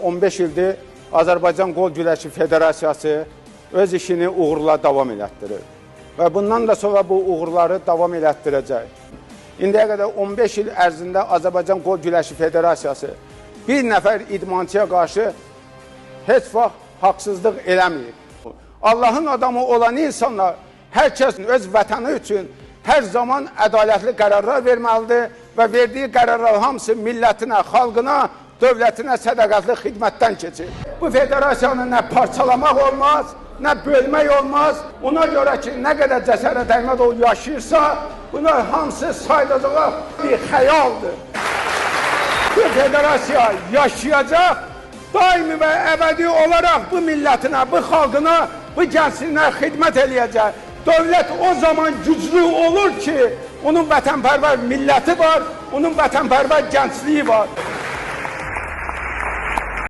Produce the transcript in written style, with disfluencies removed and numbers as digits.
15 ildir Azərbaycan Qol Güləşi Federasiyası öz işini uğurla davam elətdirir. Və bundan da sonra bu uğurları davam elətdirəcək. İndiyə qədər 15 il ərzində Azərbaycan Qol Güləşi Federasiyası bir nəfər idmançıya qarşı heç vaxt haqsızlıq eləməyib. Allahın adamı olan insanlar hər kəsin öz vətəni üçün hər zaman ədalətli qərarlar verməlidir və verdiyi qərarlar hamısı millətinə, xalqına, dövlətinə sədaqətli xidmətdən keçir. Bu federasiyanı nə parçalamaq olmaz, nə bölmək olmaz. Ona görə ki, nə qədər Cəsarət Əhmədov yaşayırsa, bunlar hamısı sayılacağı bir xəyaldır. Bu federasiya yaşayacaq, daimi və əbədi olaraq bu millətinə, bu xalqına, bu gəncliyinə xidmət eləyəcək. Dövlət o zaman güclü olur ki, onun vətənpərvər milləti var, onun vətənpərvər gəncliyi var.